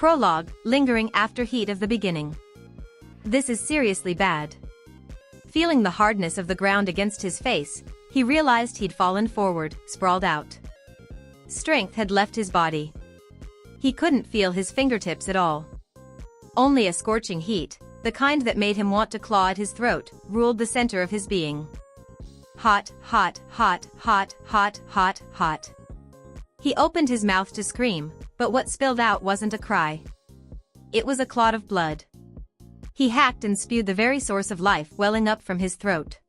Prologue, lingering after heat of the beginning. This is seriously bad. Feeling the hardness of the ground against his face, he realized he'd fallen forward, sprawled out. Strength had left his body. He couldn't feel his fingertips at all. Only a scorching heat, the kind that made him want to claw at his throat, ruled the center of his being. Hot, hot, hot, hot, hot, hot, hot. He opened his mouth to scream, but what spilled out wasn't a cry. It was a clot of blood. He hacked and spewed the very source of life welling up from his throat.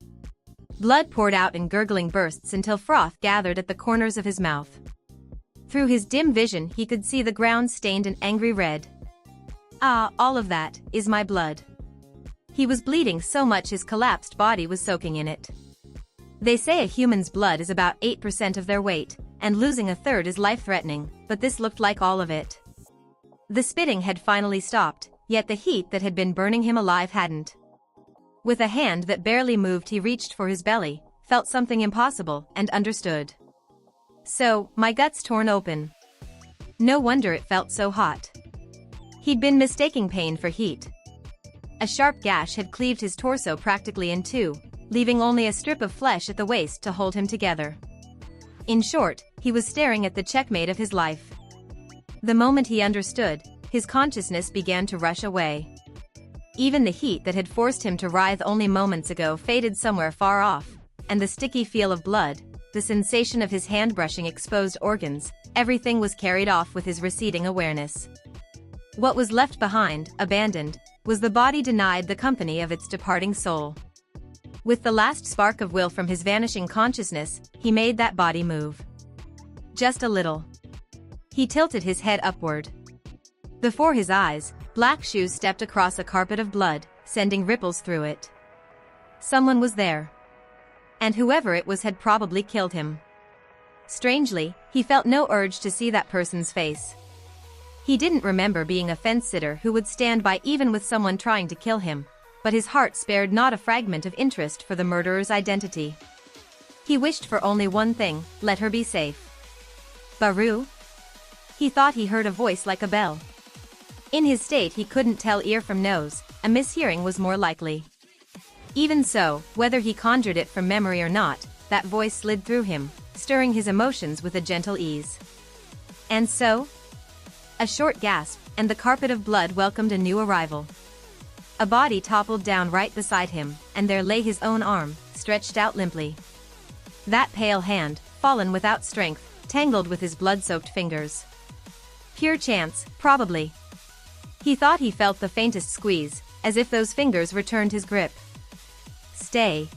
Blood poured out in gurgling bursts until froth gathered at the corners of his mouth. Through his dim vision he could see the ground stained an angry red. Ah, all of that is my blood. He was bleeding so much his collapsed body was soaking in it. They say a human's blood is about 8% of their weight, and losing a third is life-threatening, but this looked like all of it. The spitting had finally stopped, yet the heat that had been burning him alive hadn't. With a hand that barely moved he reached for his belly, felt something impossible, and understood. So, my guts torn open. No wonder it felt so hot. He'd been mistaking pain for heat. A sharp gash had cleaved his torso practically in two, leaving only a strip of flesh at the waist to hold him together. In short, he was staring at the checkmate of his life. The moment he understood, his consciousness began to rush away. Even the heat that had forced him to writhe only moments ago faded somewhere far off, and the sticky feel of blood, the sensation of his hand brushing exposed organs, everything was carried off with his receding awareness. What was left behind, abandoned, was the body denied the company of its departing soul. With the last spark of will from his vanishing consciousness, he made that body move. Just a little. He tilted his head upward. Before his eyes, black shoes stepped across a carpet of blood, sending ripples through it. Someone was there. And whoever it was had probably killed him. Strangely, he felt no urge to see that person's face. He didn't remember being a fence-sitter who would stand by even with someone trying to kill him, but his heart spared not a fragment of interest for the murderer's identity. He wished for only one thing: let her be safe. Baru? He thought he heard a voice like a bell. In his state he couldn't tell ear from nose, a mishearing was more likely. Even so, whether he conjured it from memory or not, that voice slid through him, stirring his emotions with a gentle ease. And so? A short gasp, and the carpet of blood welcomed a new arrival. A body toppled down right beside him, and there lay his own arm, stretched out limply. That pale hand, fallen without strength, tangled with his blood-soaked fingers. Pure chance, probably. He thought he felt the faintest squeeze, as if those fingers returned his grip. Stay.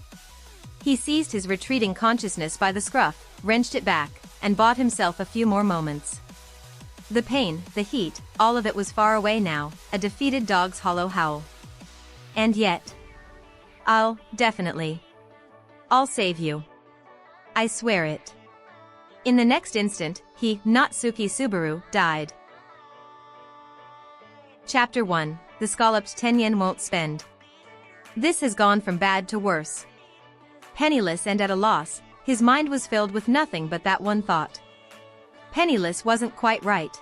He seized his retreating consciousness by the scruff, wrenched it back, and bought himself a few more moments. The pain, the heat, all of it was far away now, a defeated dog's hollow howl. And yet... definitely. I'll save you. I swear it. In the next instant, he, Natsuki Subaru, died. Chapter 1, The Scalloped 10 Yen Won't Spend. This has gone from bad to worse. Penniless and at a loss, his mind was filled with nothing but that one thought. Penniless wasn't quite right.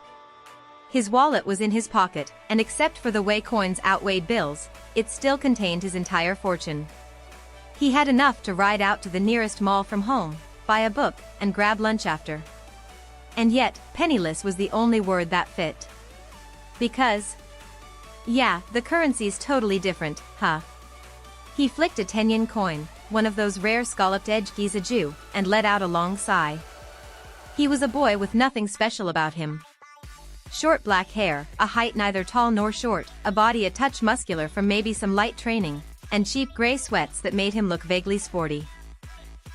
His wallet was in his pocket, and except for the way coins outweighed bills, it still contained his entire fortune. He had enough to ride out to the nearest mall from home, buy a book, and grab lunch after. And yet, penniless was the only word that fit. Because... yeah, the currency's totally different, huh? He flicked a 10-yen coin, one of those rare scalloped edge Giza-ju, and let out a long sigh. He was a boy with nothing special about him. Short black hair, a height neither tall nor short, a body a touch muscular from maybe some light training, and cheap gray sweats that made him look vaguely sporty.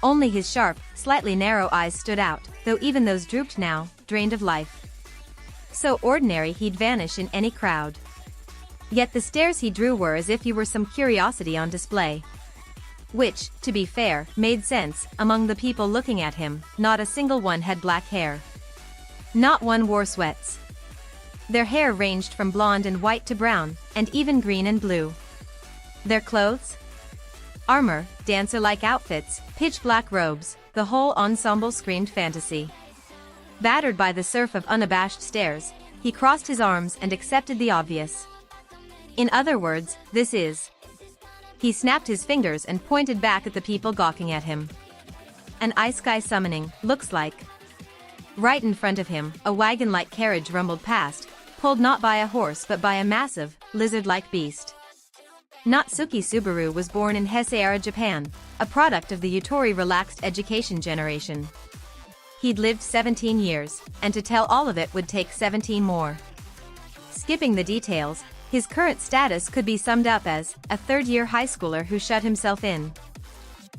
Only his sharp, slightly narrow eyes stood out, though even those drooped now, drained of life. So ordinary he'd vanish in any crowd. Yet the stares he drew were as if he were some curiosity on display. Which, to be fair, made sense. Among the people looking at him, not a single one had black hair. Not one wore sweats. Their hair ranged from blonde and white to brown, and even green and blue. Their clothes? Armor, dancer-like outfits, pitch-black robes, the whole ensemble screamed fantasy. Battered by the surf of unabashed stares, He crossed his arms and accepted the obvious. In other words, this is. He snapped his fingers and pointed back at the people gawking at him. An isekai summoning, looks like. Right in front of him, a wagon-like carriage rumbled past, pulled not by a horse but by a massive, lizard-like beast. Natsuki Subaru was born in Heisei-era, Japan, a product of the Yutori relaxed education generation. He'd lived 17 years, and to tell all of it would take 17 more. Skipping the details, his current status could be summed up as a third-year high schooler who shut himself in.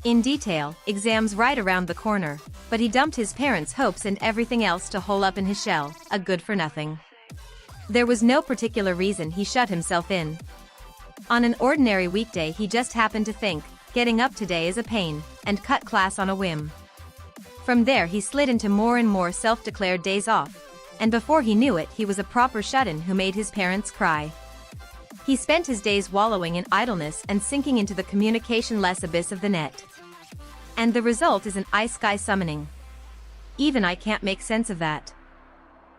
In detail, exams right around the corner, but he dumped his parents' hopes and everything else to hole up in his shell, a good-for-nothing. There was no particular reason he shut himself in. On an ordinary weekday he just happened to think, getting up today is a pain, and cut class on a whim. From there he slid into more and more self-declared days off, and before he knew it he was a proper shut-in who made his parents cry. He spent his days wallowing in idleness and sinking into the communication-less abyss of the net. And the result is an isekai summoning. Even I can't make sense of that.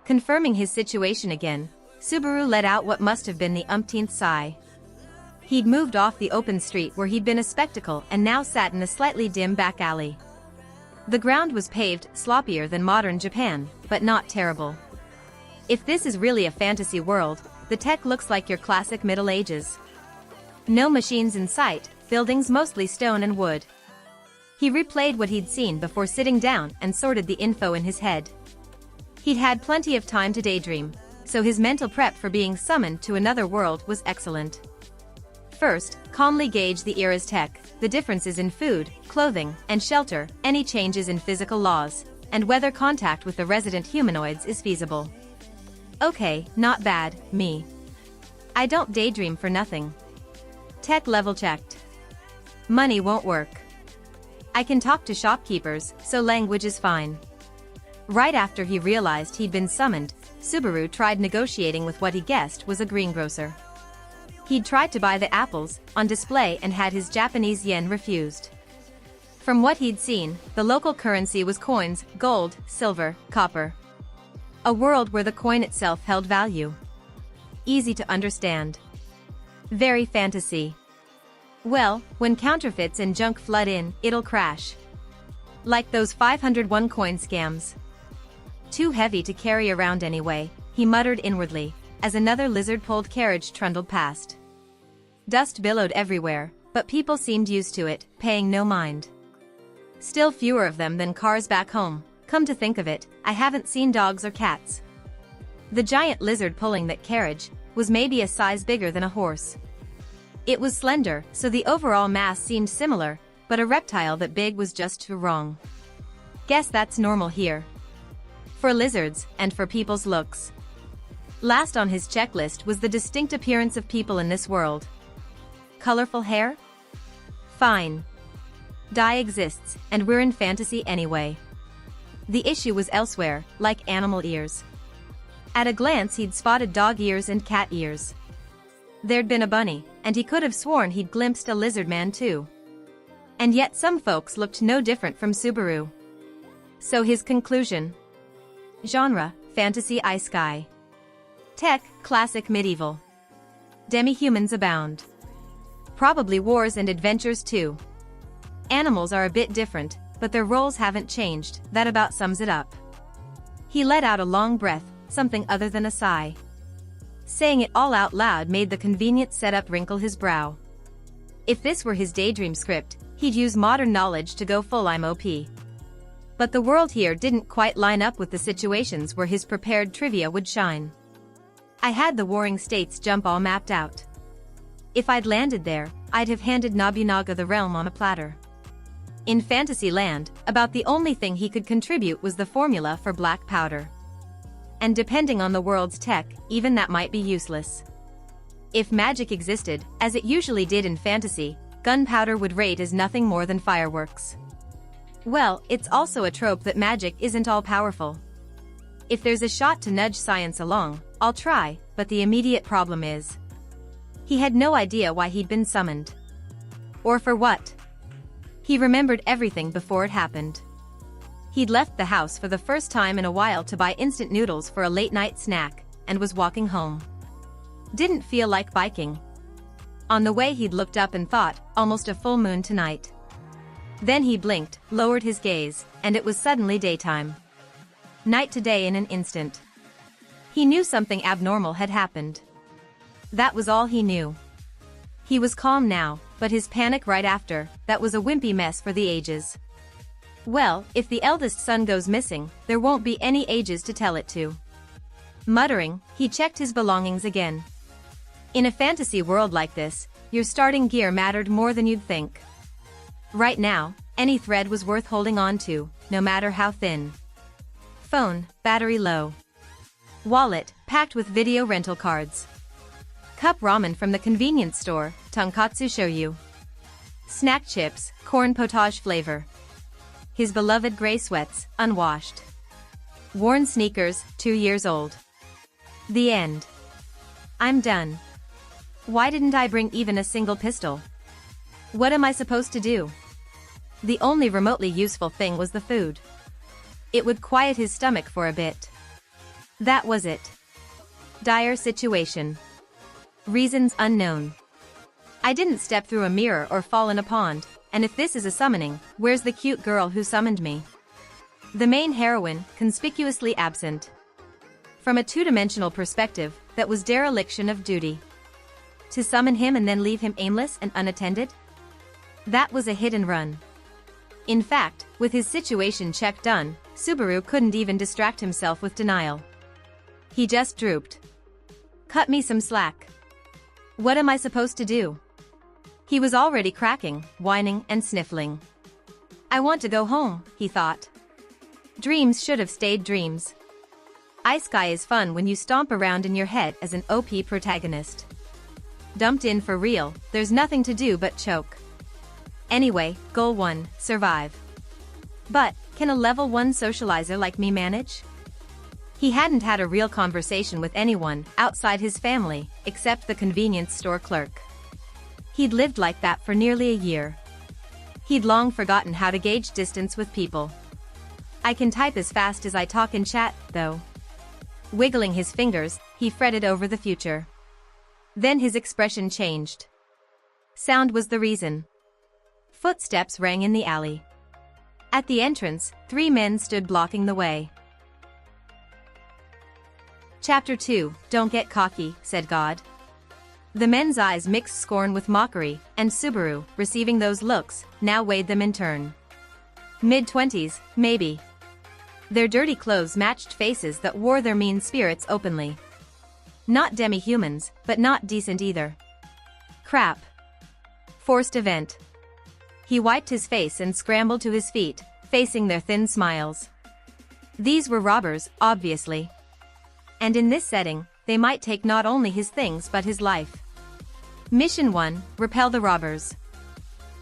Confirming his situation again, Subaru let out what must have been the umpteenth sigh. He'd moved off the open street where he'd been a spectacle and now sat in a slightly dim back alley. The ground was paved, sloppier than modern Japan, but not terrible. If this is really a fantasy world, the tech looks like your classic Middle Ages. No machines in sight, buildings mostly stone and wood. He replayed what he'd seen before sitting down and sorted the info in his head. He'd had plenty of time to daydream, so his mental prep for being summoned to another world was excellent. First, calmly gauge the era's tech, the differences in food, clothing, and shelter, any changes in physical laws, and whether contact with the resident humanoids is feasible. Okay, not bad, me. I don't daydream for nothing. Tech level checked. Money won't work. I can talk to shopkeepers, so language is fine. Right after he realized he'd been summoned, Subaru tried negotiating with what he guessed was a greengrocer. He'd tried to buy the apples on display and had his Japanese yen refused. From what he'd seen, the local currency was coins, gold, silver, copper. A world where the coin itself held value. Easy to understand. Very fantasy. Well, when counterfeits and junk flood in, it'll crash. Like those 501 coin scams. Too heavy to carry around anyway, he muttered inwardly, as another lizard-pulled carriage trundled past. Dust billowed everywhere, but people seemed used to it, paying no mind. Still fewer of them than cars back home. Come to think of it, I haven't seen dogs or cats. The giant lizard pulling that carriage was maybe a size bigger than a horse. It was slender, so the overall mass seemed similar, but a reptile that big was just too wrong. Guess that's normal here. For lizards, and for people's looks. Last on his checklist was the distinct appearance of people in this world. Colorful hair? Fine. Dye exists, and we're in fantasy anyway. The issue was elsewhere, like animal ears. At a glance he'd spotted dog ears and cat ears. There'd been a bunny, and he could have sworn he'd glimpsed a lizard man too. And yet some folks looked no different from Subaru. So his conclusion. Genre, fantasy isekai. Tech, classic medieval. Demi-humans abound. Probably wars and adventures too. Animals are a bit different, but their roles haven't changed, that about sums it up. He let out a long breath, something other than a sigh. Saying it all out loud made the convenient setup wrinkle his brow. If this were his daydream script, he'd use modern knowledge to go full I'm OP. But the world here didn't quite line up with the situations where his prepared trivia would shine. I had the warring states jump all mapped out. If I'd landed there, I'd have handed Nobunaga the realm on a platter. In fantasy land, about the only thing he could contribute was the formula for black powder. And depending on the world's tech, even that might be useless. If magic existed, as it usually did in fantasy, gunpowder would rate as nothing more than fireworks. Well, it's also a trope that magic isn't all-powerful. If there's a shot to nudge science along, I'll try, but the immediate problem is. He had no idea why he'd been summoned. Or for what. He remembered everything before it happened. He'd left the house for the first time in a while to buy instant noodles for a late-night snack, and was walking home. Didn't feel like biking. On the way he'd looked up and thought, almost a full moon tonight. Then he blinked, lowered his gaze, and it was suddenly daytime. Night to day in an instant. He knew something abnormal had happened. That was all he knew. He was calm now, but his panic right after, that was a wimpy mess for the ages. Well, if the eldest son goes missing, there won't be any ages to tell it to. Muttering, he checked his belongings again. In a fantasy world like this, your starting gear mattered more than you'd think. Right now, any thread was worth holding on to, no matter how thin. Phone, battery low. Wallet, packed with video rental cards. Cup ramen from the convenience store, tonkatsu shoyu. Snack chips, corn potage flavor. His beloved gray sweats, unwashed. Worn sneakers, 2 years old. The end. I'm done. Why didn't I bring even a single pistol? What am I supposed to do? The only remotely useful thing was the food. It would quiet his stomach for a bit. That was it. Dire situation. Reasons unknown. I didn't step through a mirror or fall in a pond, and if this is a summoning, where's the cute girl who summoned me? The main heroine, conspicuously absent. From a two-dimensional perspective, that was dereliction of duty. To summon him and then leave him aimless and unattended? That was a hit and run. In fact, with his situation check done, Subaru couldn't even distract himself with denial. He just drooped. Cut me some slack. What am I supposed to do? He was already cracking, whining and sniffling. I want to go home, he thought. Dreams should have stayed dreams. Isekai is fun when you stomp around in your head as an OP protagonist. Dumped in for real, there's nothing to do but choke. Anyway, goal 1, survive. But, can a level 1 socializer like me manage? He hadn't had a real conversation with anyone outside his family, except the convenience store clerk. He'd lived like that for nearly a year. He'd long forgotten how to gauge distance with people. I can type as fast as I talk and chat, though. Wiggling his fingers, he fretted over the future. Then his expression changed. Sound was the reason. Footsteps rang in the alley. At the entrance, 3 men stood blocking the way. Chapter 2, Don't Get Cocky, said God. The men's eyes mixed scorn with mockery, and Subaru, receiving those looks, now weighed them in turn. Mid-20s, maybe. Their dirty clothes matched faces that wore their mean spirits openly. Not demi-humans, but not decent either. Crap. Forced event. He wiped his face and scrambled to his feet, facing their thin smiles. These were robbers, obviously. And in this setting, they might take not only his things but his life. Mission 1, repel the robbers.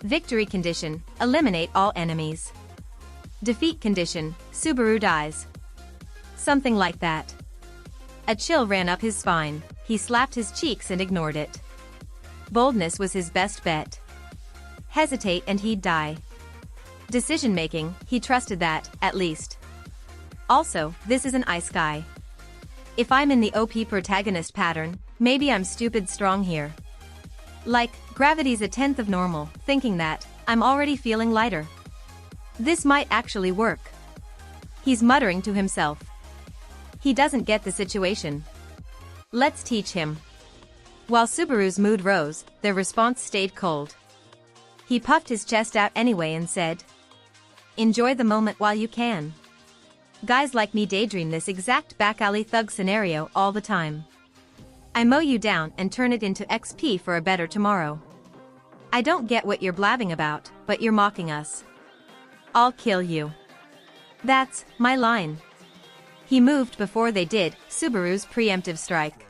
Victory condition, eliminate all enemies. Defeat condition, Subaru dies. Something like that. A chill ran up his spine, he slapped his cheeks and ignored it. Boldness was his best bet. Hesitate and he'd die. Decision-making, he trusted that, at least. Also, this is an isekai. If I'm in the OP protagonist pattern, maybe I'm stupid strong here. Like, gravity's 1/10 of normal, thinking that, I'm already feeling lighter. This might actually work. He's muttering to himself. He doesn't get the situation. Let's teach him. While Subaru's mood rose, their response stayed cold. He puffed his chest out anyway and said, enjoy the moment while you can. Guys like me daydream this exact back-alley thug scenario all the time. I mow you down and turn it into XP for a better tomorrow. I don't get what you're blabbing about, but you're mocking us. I'll kill you. That's my line. He moved before they did, Subaru's preemptive strike.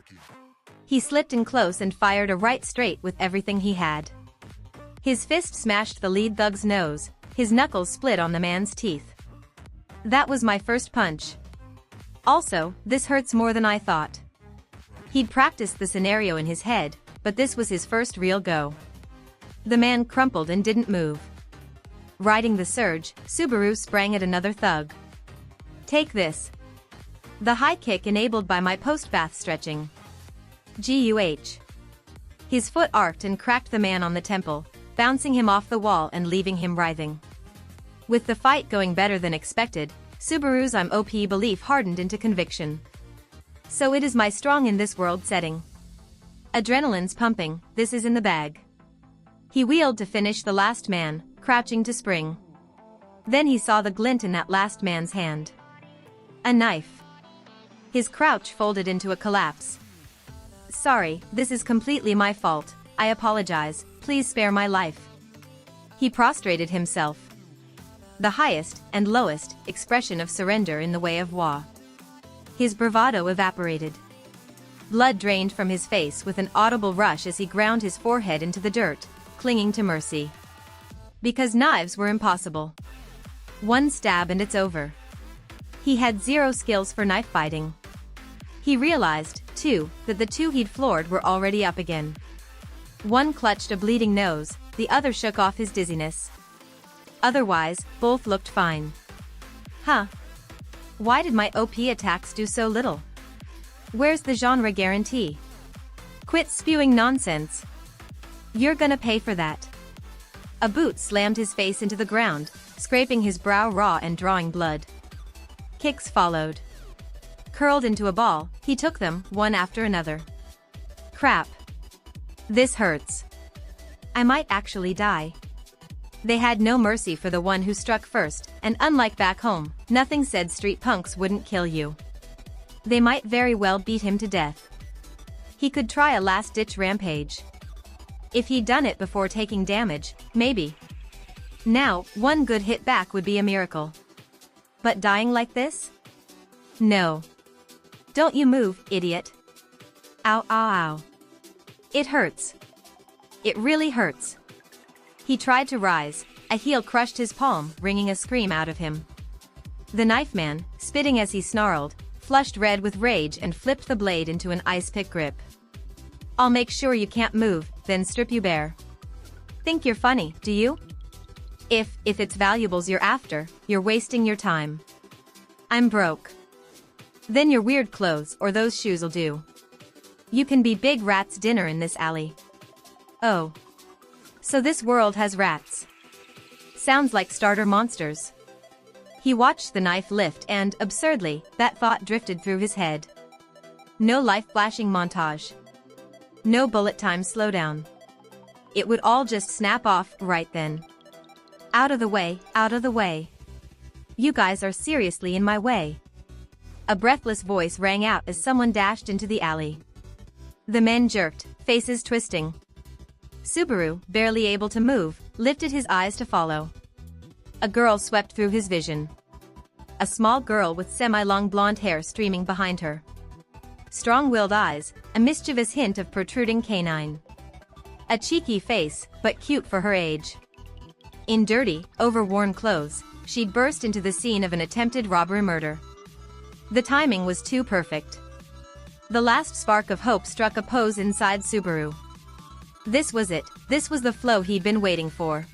He slipped in close and fired a right straight with everything he had. His fist smashed the lead thug's nose, his knuckles split on the man's teeth. That was my first punch. Also, this hurts more than I thought. He'd practiced the scenario in his head, but this was his first real go. The man crumpled and didn't move. Riding the surge, Subaru sprang at another thug. Take this. The high kick enabled by my post-bath stretching. GUH. His foot arced and cracked the man on the temple, bouncing him off the wall and leaving him writhing. With the fight going better than expected, Subaru's I'm OP belief hardened into conviction. So it is my strong in this world setting. Adrenaline's pumping, this is in the bag. He wheeled to finish the last man, crouching to spring. Then he saw the glint in that last man's hand. A knife. His crouch folded into a collapse. Sorry, this is completely my fault, I apologize, please spare my life. He prostrated himself. The highest and lowest expression of surrender in the way of Wa. His bravado evaporated. Blood drained from his face with an audible rush as he ground his forehead into the dirt, clinging to mercy. Because knives were impossible. One stab and it's over. He had zero skills for knife fighting. He realized, too, that the two he'd floored were already up again. One clutched a bleeding nose, the other shook off his dizziness. Otherwise, both looked fine. Huh. Why did my OP attacks do so little? Where's the genre guarantee? Quit spewing nonsense. You're gonna pay for that. A boot slammed his face into the ground, scraping his brow raw and drawing blood. Kicks followed. Curled into a ball, he took them, one after another. Crap. This hurts. I might actually die. They had no mercy for the one who struck first, and unlike back home, nothing said street punks wouldn't kill you. They might very well beat him to death. He could try a last-ditch rampage. If he'd done it before taking damage, maybe. Now, one good hit back would be a miracle. But dying like this? No. Don't you move, idiot. Ow, ow, ow. It hurts. It really hurts. He tried to rise, a heel crushed his palm, wringing a scream out of him. The knife man, spitting as he snarled, flushed red with rage and flipped the blade into an ice pick grip. I'll make sure you can't move, then strip you bare. Think you're funny, do you? If it's valuables you're after, you're wasting your time. I'm broke. Then your weird clothes or those shoes'll do. You can be Big Rat's dinner in this alley. Oh. So this world has rats. Sounds like starter monsters. He watched the knife lift and, absurdly, that thought drifted through his head. No life-flashing montage. No bullet time slowdown. It would all just snap off right then. Out of the way, out of the way. You guys are seriously in my way. A breathless voice rang out as someone dashed into the alley. The men jerked, faces twisting. Subaru, barely able to move, lifted his eyes to follow. A girl swept through his vision. A small girl with semi-long blonde hair streaming behind her. Strong-willed eyes, a mischievous hint of protruding canine. A cheeky face, but cute for her age. In dirty, overworn clothes, she'd burst into the scene of an attempted robbery murder. The timing was too perfect. The last spark of hope struck a pose inside Subaru. This was it, this was the flow he'd been waiting for.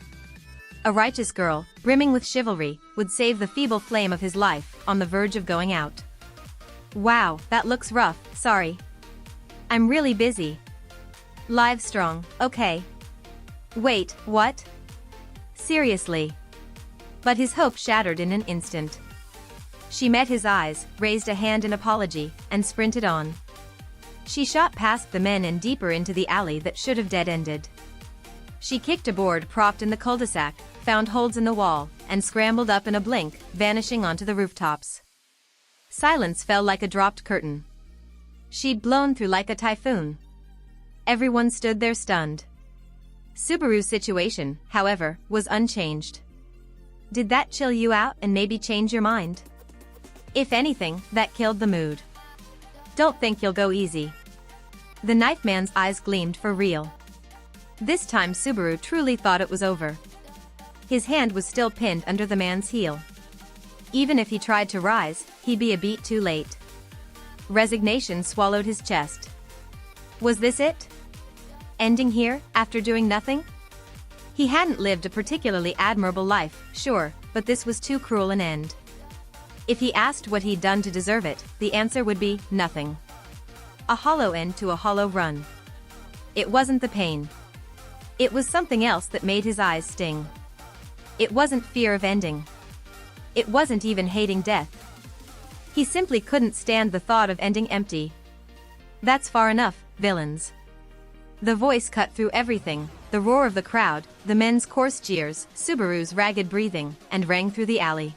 A righteous girl, brimming with chivalry, would save the feeble flame of his life, on the verge of going out. Wow, that looks rough, sorry. I'm really busy. Live strong, okay. Wait, what? Seriously. But his hope shattered in an instant. She met his eyes, raised a hand in apology, and sprinted on. She shot past the men and deeper into the alley that should have dead-ended. She kicked a board propped in the cul-de-sac, found holes in the wall, and scrambled up in a blink, vanishing onto the rooftops. Silence fell like a dropped curtain. She'd blown through like a typhoon. Everyone stood there stunned. Subaru's situation, however, was unchanged. Did that chill you out and maybe change your mind? If anything, that killed the mood. Don't think you'll go easy. The knife man's eyes gleamed for real. This time Subaru truly thought it was over. His hand was still pinned under the man's heel. Even if he tried to rise, he'd be a beat too late. Resignation swallowed his chest. Was this it? Ending here, after doing nothing? He hadn't lived a particularly admirable life, sure, but this was too cruel an end. If he asked what he'd done to deserve it, the answer would be nothing. A hollow end to a hollow run. It wasn't the pain. It was something else that made his eyes sting. It wasn't fear of ending. It wasn't even hating death. He simply couldn't stand the thought of ending empty. That's far enough, villains. The voice cut through everything, the roar of the crowd, the men's coarse jeers, Subaru's ragged breathing, and rang through the alley.